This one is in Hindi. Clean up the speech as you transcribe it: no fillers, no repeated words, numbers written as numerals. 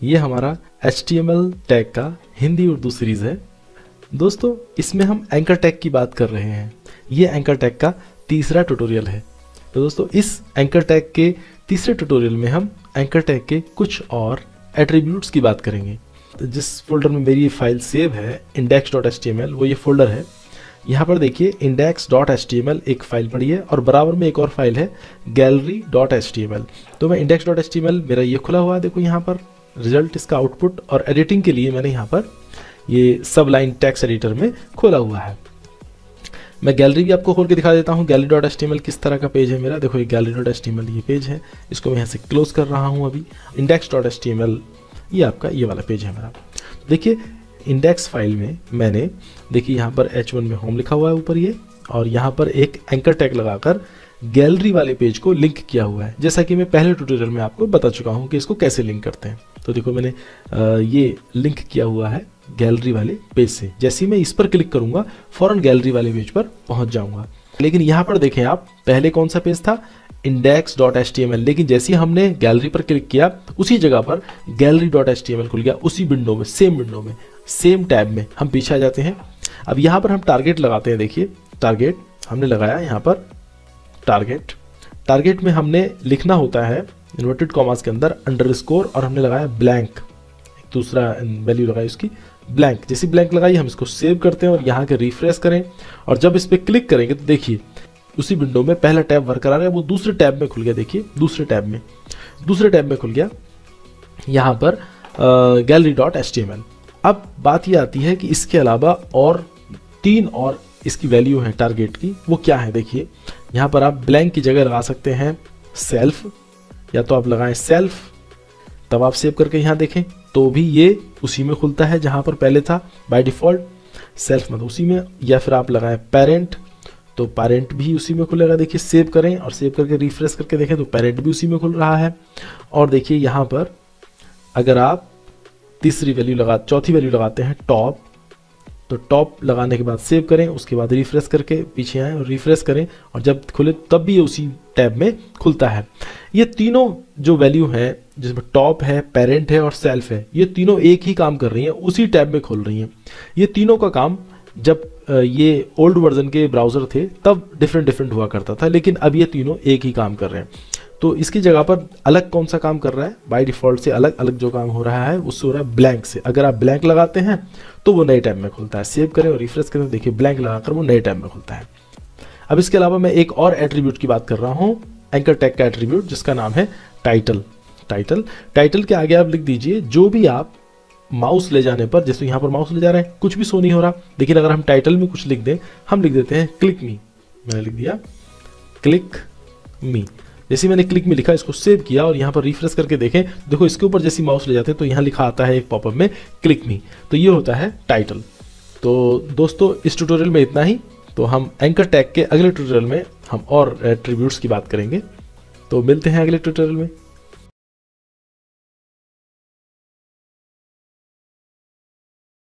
ये हमारा HTML टैग का हिंदी उर्दू सीरीज़ है। दोस्तों इसमें हम एंकर टैग की बात कर रहे हैं। ये एंकर टैग का तीसरा ट्यूटोरियल है। तो दोस्तों इस एंकर टैग के तीसरे ट्यूटोरियल में हम एंकर टैग के कुछ और एट्रीब्यूट्स की बात करेंगे। तो जिस फोल्डर में मेरी ये फाइल सेव है index.html, वो ये फोल्डर है। यहाँ पर देखिए index.html एक फाइल पड़ी है और बराबर में एक और फाइल है gallery.html। तो मैं index.html मेरा ये खुला हुआ है, देखो यहाँ पर रिजल्ट इसका आउटपुट, और एडिटिंग के लिए मैंने यहाँ पर ये सब लाइन टेक्स्ट एडिटर में खोला हुआ है। मैं गैलरी भी आपको खोल के दिखा देता हूँ gallery.html किस तरह का पेज है मेरा। देखो ये gallery.html ये पेज है, इसको मैं यहाँ से क्लोज कर रहा हूँ अभी। index.html ये आपका ये वाला पेज है मेरा। देखिए इंडेक्स फाइल में मैंने देखिए यहाँ पर H1 में होम लिखा हुआ है ऊपर ये, और यहाँ पर एक एंकर टैग लगाकर गैलरी वाले पेज को लिंक किया हुआ है, जैसा कि मैं पहले ट्यूटोरियल में आपको बता चुका हूँ कि इसको कैसे लिंक करते हैं। तो देखो मैंने ये लिंक किया हुआ है गैलरी वाले पेज से। जैसे ही मैं इस पर क्लिक करूंगा फौरन गैलरी वाले पेज पर पहुंच जाऊंगा। लेकिन यहाँ पर देखें आप, पहले कौन सा पेज था index.html, लेकिन जैसे ही हमने गैलरी पर क्लिक किया उसी जगह पर gallery.html खुल गया, उसी विंडो में, सेम टैब में हम पीछे आ जाते हैं। अब यहाँ पर हम टारगेट लगाते हैं। देखिए टारगेट हमने लगाया यहाँ पर, टारगेट में हमने लिखना होता है इन्वर्टेड कॉमास के अंदर अंडरस्कोर, और हमने लगाया ब्लैंक, दूसरा वैल्यू लगाई उसकी ब्लैंक। जैसी ब्लैंक लगाई हम इसको सेव करते हैं और यहाँ के रिफ्रेश करें, और जब इस पर क्लिक करेंगे तो देखिए उसी विंडो में पहला टैब बरकरार है, वो दूसरे टैब में खुल गया। देखिए दूसरे टैब में खुल गया यहाँ पर gallery.html। अब बात ये आती है कि इसके अलावा और 3 और इसकी वैल्यू है टारगेट की, वो क्या है। देखिए यहाँ पर आप ब्लैंक की जगह लगा सकते हैं सेल्फ, या तो आप लगाएं सेल्फ, तब आप सेव करके यहाँ देखें तो भी ये उसी में खुलता है जहाँ पर पहले था बाय डिफ़ॉल्ट, सेल्फ मतलब उसी में। या फिर आप लगाएं पेरेंट, तो पेरेंट भी उसी में खुलेगा। देखिए सेव करें और सेव करके रिफ्रेश करके देखें तो पेरेंट भी उसी में खुल रहा है। और देखिए यहाँ पर अगर आप चौथी वैल्यू लगाते हैं टॉप, तो टॉप लगाने के बाद सेव करें, उसके बाद रिफ्रेश करके पीछे आएँ और रिफ्रेश करें, और जब खुले तब भी ये उसी टैब में खुलता है। ये तीनों जो वैल्यू हैं जिसमें टॉप है, पेरेंट है और सेल्फ है, ये तीनों एक ही काम कर रही हैं, उसी टैब में खुल रही हैं। ये तीनों का काम जब ये ओल्ड वर्जन के ब्राउज़र थे तब डिफरेंट हुआ करता था, लेकिन अब ये तीनों एक ही काम कर रहे हैं। तो इसकी जगह पर अलग कौन सा काम कर रहा है, बाय डिफ़ॉल्ट से अलग जो काम हो रहा है उससे हो रहा है ब्लैंक से। अगर आप ब्लैंक लगाते हैं तो वो नए टैब में खुलता है। सेव करें और रिफ्रेश करें, देखिए ब्लैंक लगाकर वो नए टैब में खुलता है। अब इसके अलावा मैं एक और एट्रीब्यूट की बात कर रहा हूँ, एंकर टैग का एट्रीब्यूट, जिसका नाम है टाइटल के आगे आप लिख दीजिए जो भी आप माउस ले जाने पर, जैसे यहाँ पर माउस ले जा रहे हैं कुछ भी शो नहीं हो रहा, लेकिन अगर हम टाइटल में कुछ लिख दें, हम लिख देते हैं क्लिक मी। मैंने लिख दिया क्लिक मी। जैसे मैंने क्लिक में लिखा, इसको सेव किया और यहाँ पर रिफ्रेश करके देखें, देखो इसके ऊपर जैसी माउस ले जाते हैं तो यहाँ लिखा आता है एक पॉपअप में क्लिक मी। तो ये होता है टाइटल। तो दोस्तों इस ट्यूटोरियल में इतना ही। तो हम एंकर टैग के अगले ट्यूटोरियल में हम और एट्रीब्यूट्स की बात करेंगे। तो मिलते हैं अगले ट्यूटोरियल में।